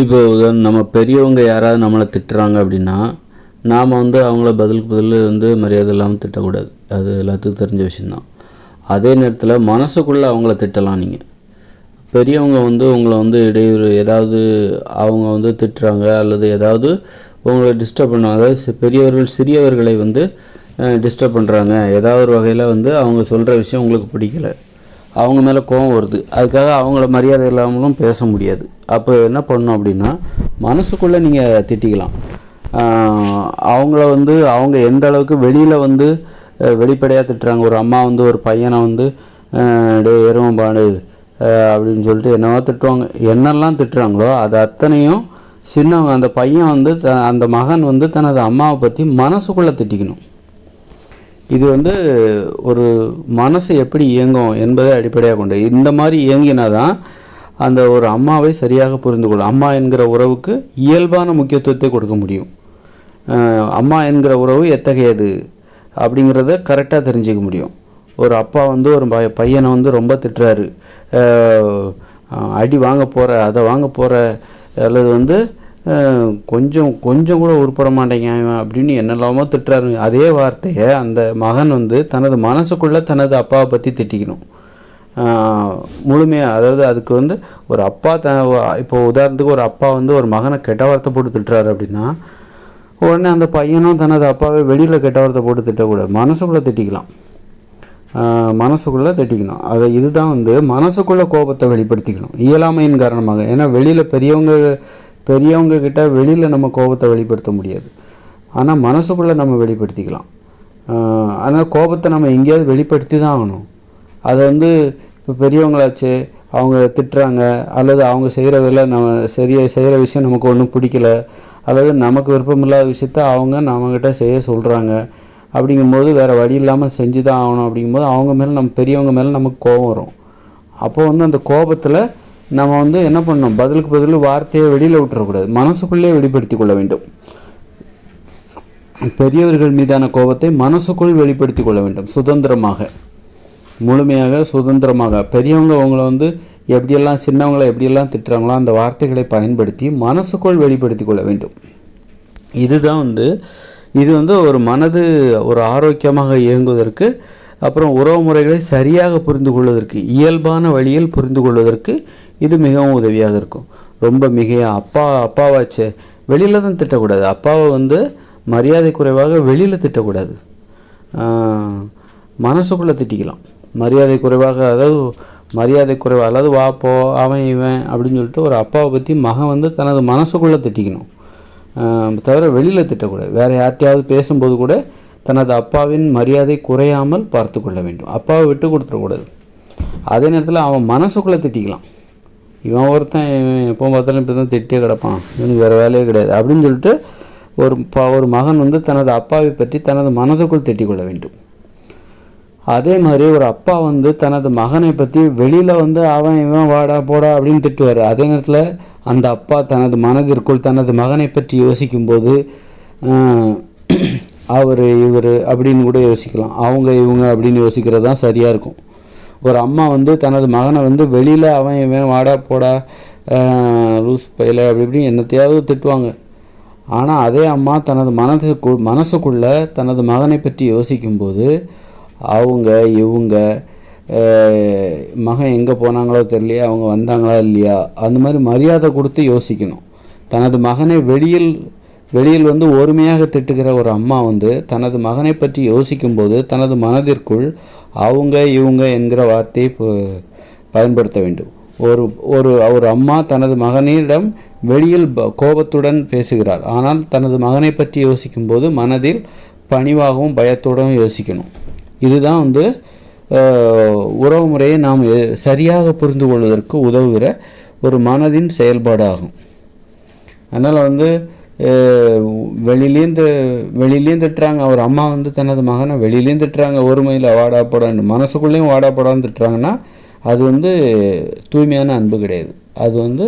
இப்போ நம்ம பெரியவங்க யாராவது நம்மளை திட்டுறாங்க அப்படின்னா, நாம் வந்து அவங்கள பதிலுக்கு பதில் வந்து மரியாதை இல்லாமல் திட்டக்கூடாது. அது எல்லாத்துக்கும் தெரிஞ்ச விஷயந்தான். அதே நேரத்தில் மனசுக்குள்ளே அவங்கள திட்டலாம் நீங்கள். பெரியவங்க வந்து உங்களை வந்து இடையூறு ஏதாவது அவங்க வந்து திட்டுறாங்க அல்லது ஏதாவது உங்களை டிஸ்டர்ப் பண்ணுவாங்க. அதாவது பெரியவர்கள் சிறியவர்களை வந்து டிஸ்டர்ப் பண்ணுறாங்க. ஏதாவது ஒரு வகையில் வந்து அவங்க சொல்கிற விஷயம் உங்களுக்கு பிடிக்கல, அவங்க மேலே கோபம் வருது, அதுக்காக அவங்கள மரியாதை இல்லாமலும் பேச முடியாது. அப்போ என்ன பண்ணணும் அப்படின்னா, மனசுக்குள்ளே நீங்கள் திட்டிக்கலாம். அவங்கள வந்து அவங்க எந்த அளவுக்கு வெளியில் வந்து வெளிப்படையாக திட்டுறாங்க. ஒரு அம்மா வந்து ஒரு பையனை வந்து டே எருமம்பாடு அப்படின்னு சொல்லிட்டு என்னவோ திட்டுவாங்க. என்னெல்லாம் திட்டுறாங்களோ அது அத்தனையும் சின்னவங்க அந்த பையன் வந்து அந்த மகன் வந்து தனது அம்மாவை பற்றி மனசுக்குள்ளே திட்டிக்கணும். இது வந்து ஒரு மனசு எப்படி இயங்கும் என்பதை அடிப்படையாக கொண்டு இந்த மாதிரி இயங்கினா தான் அந்த ஒரு அம்மாவை சரியாக புரிந்து கொள்ளும். அம்மா என்கிற உறவுக்கு இயல்பான முக்கியத்துவத்தை கொடுக்க முடியும். அம்மா என்கிற உறவு எத்தகையது அப்படிங்கிறத கரெக்டாக தெரிஞ்சிக்க முடியும். ஒரு அப்பா வந்து ஒரு பையனை வந்து ரொம்ப திட்டுறாரு, அடி வாங்க போகிற, அதை வாங்க போகிற, அல்லது வந்து கொஞ்சம் கொஞ்சம் கூட உருப்பட மாட்டேங்க அப்படின்னு என்னெல்லாமோ திட்டுறாரு. அதே வார்த்தையை அந்த மகன் வந்து தனது மனசுக்குள்ளே தனது அப்பாவை பற்றி திட்டிக்கணும் முழுமையாக. அதாவது அதுக்கு வந்து ஒரு அப்பா இப்போ உதாரணத்துக்கு ஒரு அப்பா வந்து ஒரு மகனை கெட்ட வார்த்தை போட்டு திட்டுறாரு அப்படின்னா, உடனே அந்த பையனும் தனது அப்பாவை வெளியில் கெட்ட வார்த்தை போட்டு திட்டக்கூடாது, மனசுக்குள்ளே திட்டிக்கலாம். மனசுக்குள்ளே திட்டிக்கணும். இதுதான் வந்து மனசுக்குள்ளே கோபத்தை வெளிப்படுத்திக்கணும் இயலாமையின் காரணமாக. ஏன்னா வெளியில் பெரியவங்க கிட்ட வெளியில் நம்ம கோபத்தை வெளிப்படுத்த முடியாது, ஆனால் மனசுக்குள்ளே நம்ம வெளிப்படுத்திக்கலாம். ஆனால் கோபத்தை நம்ம எங்கேயாவது வெளிப்படுத்தி தான் ஆகணும். அதை வந்து இப்போ பெரியவங்களாச்சு அவங்க திட்டுறாங்க அல்லது அவங்க செய்கிற வேலை நம்ம செய்கிற விஷயம் நமக்கு ஒன்றும் பிடிக்கல அல்லது நமக்கு விருப்பமில்லாத விஷயத்த அவங்க நம்மக்கிட்ட செய்ய சொல்கிறாங்க. அப்படிங்கும்போது வேறு வழி இல்லாமல் செஞ்சு தான் ஆகணும். அப்படிங்கும்போது அவங்க மேலே நம்ம பெரியவங்க மேலே நமக்கு கோபம் வரும். அப்போ வந்து அந்த கோபத்தில் நம்ம வந்து என்ன பண்ணணும், பதிலுக்கு பதில் வார்த்தையை வெளியில் விட்டுறக்கூடாது, மனசுக்குள்ளே வெளிப்படுத்தி கொள்ள வேண்டும். பெரியவர்கள் மீதான கோபத்தை மனசுக்குள் வெளிப்படுத்தி கொள்ள வேண்டும், சுதந்திரமாக, முழுமையாக சுதந்திரமாக. பெரியவங்க அவங்கள வந்து எப்படியெல்லாம் சின்னவங்களை எப்படியெல்லாம் திட்டுறாங்களோ அந்த வார்த்தைகளை பயன்படுத்தி மனசுக்குள் வெளிப்படுத்தி கொள்ள வேண்டும். இது வந்து ஒரு மனது ஒரு ஆரோக்கியமாக இயங்குவதற்கு, அப்புறம் உறவு முறைகளை சரியாக புரிந்து கொள்வதற்கு, இயல்பான வழியில் புரிந்து கொள்வதற்கு இது மிகவும் உதவியாக இருக்கும். ரொம்ப அப்பாவாச்சு வெளியில் தான் திட்டக்கூடாது. அப்பாவை வந்து மரியாதை குறைவாக வெளியில் திட்டக்கூடாது, மனசுக்குள்ளே திட்டிக்கலாம். மரியாதை குறைவாக, அதாவது மரியாதை குறைவாக, அதாவது வாப்போ அவன் இவன் அப்படின்னு சொல்லிட்டு ஒரு அப்பாவை பற்றி மகன் வந்து தனது மனசுக்குள்ளே திட்டிக்கணும், தவிர வெளியில் திட்டக்கூடாது. வேறு யார்ட்டையாவது பேசும்போது கூட தனது அப்பாவின் மரியாதை குறையாமல் பார்த்து கொள்ள வேண்டும். அப்பாவை விட்டு கொடுத்துடக்கூடாது. அதே நேரத்தில் அவன் மனசுக்குள்ளே திட்டிக்கலாம். இவன் ஒருத்தன் எப்போ பார்த்தாலும் இப்போ தான் திட்டே கிடப்பான், இவனுக்கு வேறு வேலையே கிடையாது அப்படின்னு சொல்லிட்டு ஒரு மகன் வந்து தனது அப்பாவை பற்றி தனது மனதுக்குள் திட்டிக்கொள்ள வேண்டும். அதே மாதிரி ஒரு அப்பா வந்து தனது மகனை பற்றி வெளியில் வந்து அவன் இவன் வாடா போடா அப்படின்னு திட்டுவார். அதே நேரத்தில் அந்த அப்பா தனது மனதிற்குள் தனது மகனை பற்றி யோசிக்கும்போது அவர் இவர் அப்படின்னு கூட யோசிக்கலாம், அவங்க இவங்க அப்படின்னு யோசிக்கிறது தான் சரியாக இருக்கும். ஒரு அம்மா வந்து தனது மகனை வந்து வெளியில் அவன் இவன் வாடா போடா லூஸ் பையில அப்படி இப்படி என்னத்தையாவது திட்டுவாங்க. ஆனால் அதே அம்மா தனது மனசுக்குள்ளே தனது மகனை பற்றி யோசிக்கும்போது அவங்க இவங்க மகன் எங்கே போனாங்களோ தெரியலையா, அவங்க வந்தாங்களா இல்லையா, அந்த மாதிரி மரியாதை கொடுத்து யோசிக்கணும். தனது மகனை வெளியில் வந்து ஒருமையாக திட்டுகிற ஒரு அம்மா வந்து தனது மகனை பற்றி யோசிக்கும்போது தனது மனதிற்குள் அவங்க இவங்க என்கிற வார்த்தையை பயன்படுத்த வேண்டும். ஒரு அம்மா தனது மகனிடம் வெளியில் கோபத்துடன் பேசுகிறார், ஆனால் தனது மகனை பற்றி யோசிக்கும்போது மனதில் பணிவாகவும் பயத்தோடும் யோசிக்கணும். இதுதான் வந்து உறவு முறையை நாம் சரியாக புரிந்து கொள்வதற்கு உதவுகிற ஒரு மனதின் செயல்பாடு ஆகும். அதனால் வந்து வெளியிலேயும் திட்டுறாங்க, ஒரு அம்மா வந்து தனது மகனை வெளியிலேயும் திட்டுறாங்க, ஒருமையில் வாடா போடான்னு, மனசுக்குள்ளேயும் வாடா போடான்னு திட்டுறாங்கன்னா அது வந்து தூய்மையான அன்பு கிடையாது, அது வந்து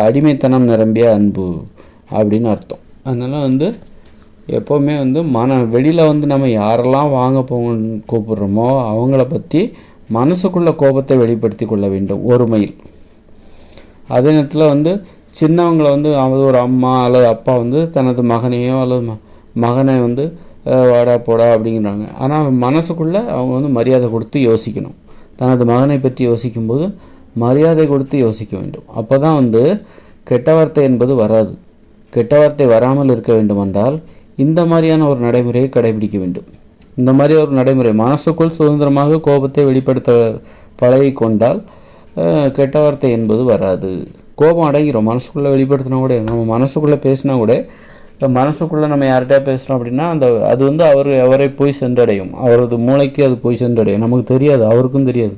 அடிமைத்தனம் நிரம்பிய அன்பு அப்படின்னு அர்த்தம். அதனால் வந்து எப்போவுமே வந்து வெளியில் வந்து நம்ம யாரெல்லாம் வாங்க போகணும்னு கூப்பிட்றோமோ அவங்கள பற்றி மனசுக்குள்ள கோபத்தை வெளிப்படுத்தி கொள்ள வேண்டும் ஒருமையில். அதே நேரத்தில் வந்து சின்னவங்களை வந்து ஒரு அம்மா அல்லது அப்பா வந்து தனது மகனையோ அல்லது மகனை வந்து வாடா போடா அப்படிங்கிறாங்க. ஆனால் மனசுக்குள்ளே அவங்க வந்து மரியாதை கொடுத்து யோசிக்கணும். தனது மகனை பற்றி யோசிக்கும்போது மரியாதை கொடுத்து யோசிக்க வேண்டும். அப்போ தான் வந்து கெட்ட வார்த்தை என்பது வராது. கெட்ட வார்த்தை வராமல் இருக்க வேண்டுமென்றால் இந்த மாதிரியான ஒரு நடைமுறையை கடைபிடிக்க வேண்டும். இந்த மாதிரி ஒரு நடைமுறை மனசுக்குள் சுதந்திரமாக கோபத்தை வெளிப்படுத்த பழகி கொண்டால் கெட்ட வார்த்தை என்பது வராது. கோபம் அடங்கிடும். மனசுக்குள்ளே வெளிப்படுத்தினா கூட, நம்ம மனசுக்குள்ளே பேசினா கூட, மனசுக்குள்ளே நம்ம யார்கிட்டயா பேசுகிறோம் அப்படின்னா அது வந்து அவரை போய் சென்றடையும். அவரது மூளைக்கு அது போய் சென்றடையும். நமக்கு தெரியாது, அவருக்கும் தெரியாது.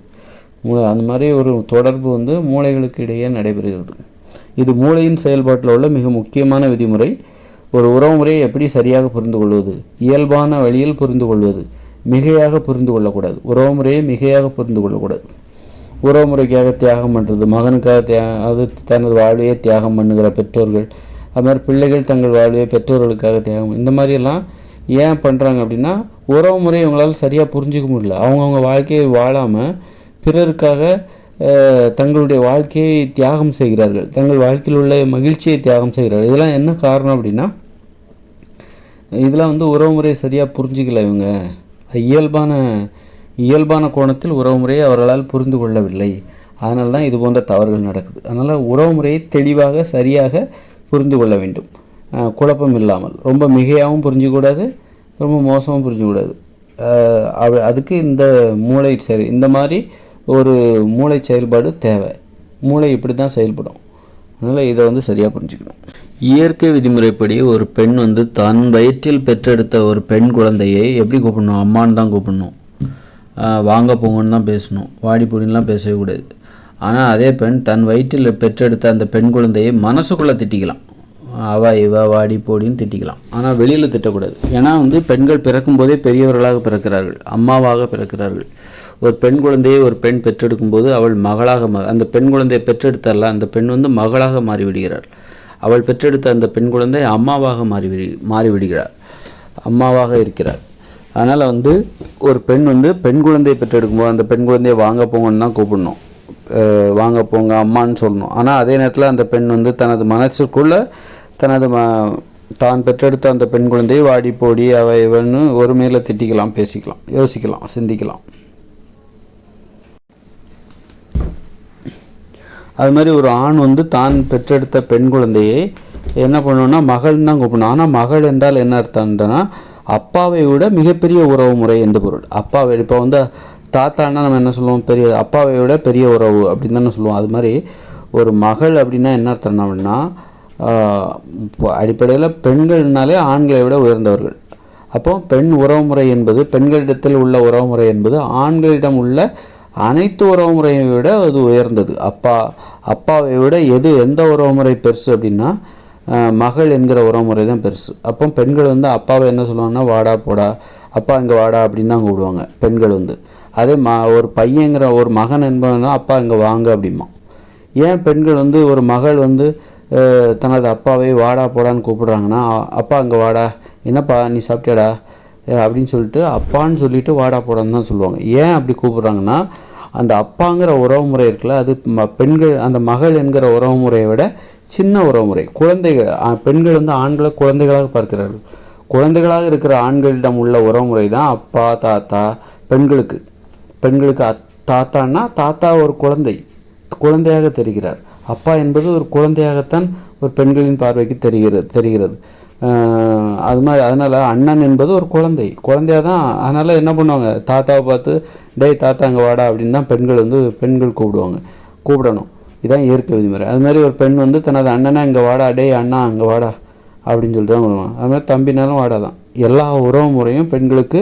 அந்த மாதிரி ஒரு தொடர்பு வந்து மூளைகளுக்கு இடையே நடைபெறுகிறது. இது மூளையின் செயல்பாட்டில் உள்ள மிக முக்கியமான விதிமுறை. ஒரு உறவுமுறையை எப்படி சரியாக புரிந்து கொள்வது? இயல்பான வழியில் புரிந்து கொள்வது. மிகையாக புரிந்து கொள்ளக்கூடாது. உறவுமுறையை மிகையாக புரிந்து கொள்ளக்கூடாது. உறவுமுறைக்காக தியாகம் பண்ணுறது, மகனுக்காக அது தனது வாழ்வையே தியாகம் பண்ணுகிற பெற்றோர்கள், அது மாதிரி பிள்ளைகள் தங்கள் வாழ்வையை பெற்றோர்களுக்காக தியாகம், இந்த மாதிரியெல்லாம் ஏன் பண்ணுறாங்க அப்படின்னா உறவுமுறை இவங்களால் சரியாக புரிஞ்சிக்க முடியல. அவங்கவுங்க வாழ்க்கையை வாழாமல் பிறருக்காக தங்களுடைய வாழ்க்கையை தியாகம் செய்கிறார்கள். தங்கள் வாழ்க்கையில் உள்ள மகிழ்ச்சியை தியாகம் செய்கிறார்கள். இதெல்லாம் என்ன காரணம் அப்படின்னா இதெல்லாம் வந்து உறவுமுறையை சரியாக புரிஞ்சிக்கல. இவங்க இயல்பான கோணத்தில் உறவுமுறையை அவர்களால் புரிந்து கொள்ளவில்லை. அதனால தான் இது போன்ற தவறுகள் நடக்குது. அதனால் உறவுமுறையை தெளிவாக சரியாக புரிந்து கொள்ள வேண்டும். குழப்பம் இல்லாமல். ரொம்ப மிகையாகவும் புரிஞ்சிக்கூடாது, ரொம்ப மோசமும் புரிஞ்சிக்கூடாது. அதுக்கு இந்த மூளை இந்த மாதிரி ஒரு மூளை செயல்பாடு தேவை. மூளை இப்படி தான் செயல்படும். அதனால் இதை வந்து சரியாக புரிஞ்சுக்கணும். இயற்கை விதிமுறைப்படி ஒரு பெண் வந்து தன் வயிற்றில் பெற்றெடுத்த ஒரு பெண் குழந்தையை எப்படி கூப்பிடணும்? அம்மான்னு தான் கூப்பிடணும். வாங்க போங்கன்னு தான் பேசணும். வாடி பொடின்லாம் பேசவே கூடாது. ஆனால் அதே பெண் தன் வயிற்றில் பெற்றெடுத்த அந்த பெண் குழந்தையை மனசுக்குள்ளே திட்டிக்கலாம். இவ வாடி போடின்னு திட்டிக்கலாம். ஆனால் வெளியில் திட்டக்கூடாது. ஏன்னா வந்து பெண்கள் பிறக்கும் போதே பெரியவர்களாக பிறக்கிறார்கள், அம்மாவாக பிறக்கிறார்கள். ஒரு பெண் குழந்தையை ஒரு பெண் பெற்றெடுக்கும் போது அவள் மகளாக அந்த பெண் குழந்தையை பெற்றெடுத்தால அந்த பெண் வந்து மகளாக மாறிவிடுகிறாள். அவள் பெற்றெடுத்த அந்த பெண் குழந்தை அம்மாவாக மாறிவிடுகிறாள், அம்மாவாக இருக்கிறாள். அதனால் வந்து ஒரு பெண் வந்து பெண் குழந்தையை பெற்றெடுக்கும்போது அந்த பெண் குழந்தையை வாங்க போங்கன்னு தான் கூப்பிடணும். வாங்க போங்க அம்மான்னு சொல்லணும். ஆனால் அதே நேரத்தில் அந்த பெண் வந்து தனது மனசுக்குள்ளே தான் பெற்றெடுத்த அந்த பெண் குழந்தையை வாடி போடி இவன்னு ஒரு மேலே திட்டிக்கலாம், பேசிக்கலாம், யோசிக்கலாம், சிந்திக்கலாம். அது மாதிரி ஒரு ஆண் வந்து தான் பெற்றெடுத்த பெண் குழந்தையை என்ன பண்ணணும்னா மகள்னு தான் கூப்பிடணும். ஆனால் மகள் என்றால் என்ன அர்த்தம்னா அப்பாவை விட மிகப்பெரிய உறவு முறை என்று பொருள். அப்பாவை இப்போ வந்து தாத்தான்னா நம்ம என்ன சொல்லுவோம்? அப்பாவை விட பெரிய உறவு அப்படின்னு தானே சொல்லுவோம். அது மாதிரி ஒரு மகள் அப்படின்னா என்ன அர்த்தம் அப்படின்னா அடிப்படையில் பெண்கள்னாலே ஆண்களை விட உயர்ந்தவர்கள். அப்போ பெண் உறவுமுறை என்பது, பெண்களிடத்தில் உள்ள உறவுமுறை என்பது ஆண்களிடம் உள்ள அனைத்து உறவுமுறையை விட அது உயர்ந்தது. அப்பாவை விட எந்த உறவுமுறை பெருசு அப்படின்னா மகள் என்கிற உறவுமுறை தான் பெருசு. அப்போ பெண்கள் வந்து அப்பாவை என்ன சொல்லுவாங்கன்னா வாடா போடா, அப்பா இங்கே வாடா அப்படின்னு தான் கூப்பிடுவாங்க பெண்கள் வந்து. அதே ஒரு பையங்கிற ஒரு மகன் என்பதுனா அப்பா இங்கே வாங்க அப்படிமா. ஏன் பெண்கள் வந்து ஒரு மகள் வந்து தனது அப்பாவை வாடா போடான்னு கூப்பிடுறாங்கன்னா அப்பா இங்கே வாடா, என்னப்பா நீ சாப்பிட்டியாடா அப்படின்னு சொல்லிட்டு அப்பான்னு சொல்லிட்டு வாடா போடான்னு தான் சொல்லுவாங்க. ஏன் அப்படி கூப்பிடுறாங்கன்னா அந்த அப்பாங்கிற உறவுமுறை இருக்குல்ல, அது பெண்கள் அந்த மகள் என்கிற உறவுமுறையை விட சின்ன உறவுமுறை. குழந்தைகள், பெண்கள் வந்து ஆண்களை குழந்தைகளாக பார்க்கிறார்கள். குழந்தைகளாக இருக்கிற ஆண்களிடம் உள்ள உறவுமுறை தான் அப்பா தாத்தா. பெண்களுக்கு தாத்தான்னா தாத்தா ஒரு குழந்தையாக தெரிகிறார். அப்பா என்பது ஒரு குழந்தையாகத்தான் ஒரு பெண்களின் பார்வைக்கு தெரிகிறது. அது மாதிரி அதனால் அண்ணன் என்பது ஒரு குழந்தையாக தான். அதனால் என்ன பண்ணுவாங்க, தாத்தாவை பார்த்து டேய் தாத்தா அங்கே வாடா அப்படின்னு தான் பெண்கள் கூப்பிடணும். இதுதான் இயற்கை விதிமுறை. அது மாதிரி ஒரு பெண் வந்து தனது அண்ணனை இங்கே வாடா, டேய் அண்ணா அங்கே வாடா அப்படின்னு சொல்லிட்டு தான் கூப்பிடுவாங்க. அது மாதிரி தம்பினாலும் வாடா தான். எல்லா உறவு முறையும் பெண்களுக்கு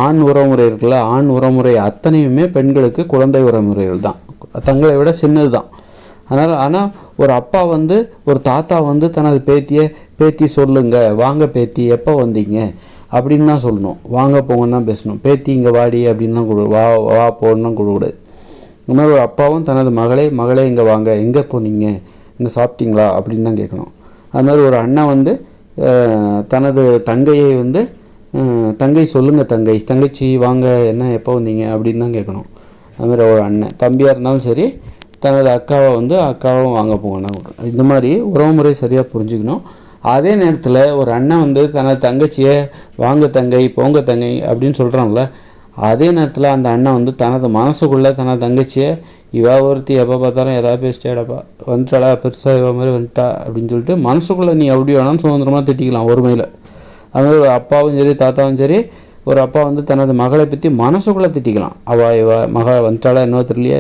ஆண் உறவுமுறை இருக்குல்ல, ஆண் உறவுமுறை அத்தனையுமே பெண்களுக்கு குழந்தை உறவுமுறைகள் தான், தங்களை விட சின்னது தான். ஆனால் ஒரு அப்பா வந்து ஒரு தாத்தா வந்து தனது பேத்தி சொல்லுங்க, வாங்க பேத்தி எப்போ வந்தீங்க அப்படின்னு தான் சொல்லணும். வாங்க போங்கன்னு தான் பேசணும். பேத்தி இங்கே வாடி அப்படின்லாம் வா போன்னு கொடுக்கூடாது. இந்த மாதிரி ஒரு அப்பாவும் தனது மகளே இங்கே வாங்க, எங்கே போனீங்க, என்ன சாப்பிட்டீங்களா அப்படின்னு தான் கேட்கணும். அது மாதிரி ஒரு அண்ணன் வந்து தனது தங்கையை வந்து தங்கை சொல்லுங்க தங்கச்சி வாங்க, என்ன எப்போ வந்தீங்க அப்படின்னு தான் கேட்கணும். அது மாதிரி ஒரு அண்ணன் தம்பியாக இருந்தாலும் சரி, தனது அக்காவை வந்து அக்காவும் வாங்க போங்கன்னா இந்த மாதிரி உறவுமுறை சரியாக புரிஞ்சுக்கணும். அதே நேரத்தில் ஒரு அண்ணன் வந்து தனது தங்கச்சியை வாங்க தங்கை போங்க தங்கை அப்படின்னு சொல்கிறான்ல, அதே நேரத்தில் அந்த அண்ணன் வந்து தனது மனசுக்குள்ளே தனது தங்கச்சியை இவா ஒருத்தி எப்போ பார்த்தாலும் எதாவது பேசிட்டேடப்பா வந்துட்டாடா பெருசாக இவ மாதிரி வந்துட்டா அப்படின்னு சொல்லிட்டு மனசுக்குள்ளே நீ எப்படி வேணாலும் சுதந்திரமாக திட்டிக்கலாம் ஒருமையில். அது ஒரு அப்பாவும் சரி தாத்தாவும் சரி ஒரு அப்பா வந்து தனது மகளை பற்றி மனசுக்குள்ளே திட்டிக்கலாம். இவ மகள் வந்துட்டாளா என்னவோ தெரியலையே,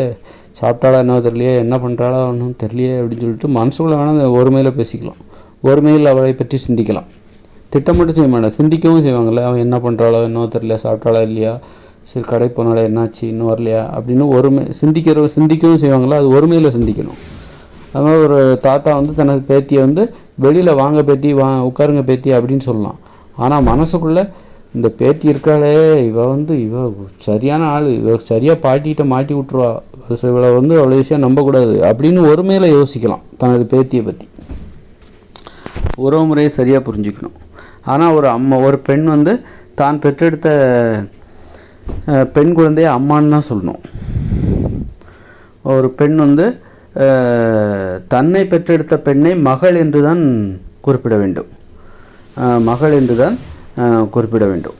சாப்பிட்டாளா என்னவோ தெரியலையே, என்ன பண்ணுறாளா ஒன்றும் தெரியலையே அப்படின்னு சொல்லிட்டு மனசுக்குள்ளே வேணால் ஒருமையில் பேசிக்கலாம், ஒருமையில் அவளை பற்றி சிந்திக்கலாம். திட்டம் மட்டும் செய்ய மாட்டேன், சிந்திக்கவும் செய்வாங்கள்ல. அவன் என்ன பண்ணுறாளோ என்னவோ தெரியல, சாப்பிட்டாளா இல்லையா, சரி கடை போனால என்னாச்சு இன்னும் வரலையா அப்படின்னு சிந்திக்கவும் செய்வாங்களா, அது ஒருமையில் சிந்திக்கணும். அது மாதிரி ஒரு தாத்தா வந்து தனது பேத்தியை வந்து வெளியில் வாங்க பேத்தி உட்காருங்க பேத்தி அப்படின்னு சொல்லலாம். ஆனால் மனசுக்குள்ளே இந்த பேத்தி இருக்காளே இவ சரியான ஆள், இவ சரியாக பாட்டிகிட்ட மாட்டி விட்ருவா, இவளை வந்து அவ்வளோ விஷயம் நம்பக்கூடாது அப்படின்னு ஒருமையில் யோசிக்கலாம் தனது பேத்தியை பற்றி. உறவு முறையை சரியாக புரிஞ்சுக்கணும். ஆனால் ஒரு பெண் வந்து தான் பெற்றெடுத்த பெண் குழந்தைய அம்மான்னு தான் சொல்லணும். ஒரு பெண் வந்து தன்னை பெற்றெடுத்த பெண்ணை மகள் என்று தான் குறிப்பிட வேண்டும், மகள் என்று தான் குறிப்பிட வேண்டும்.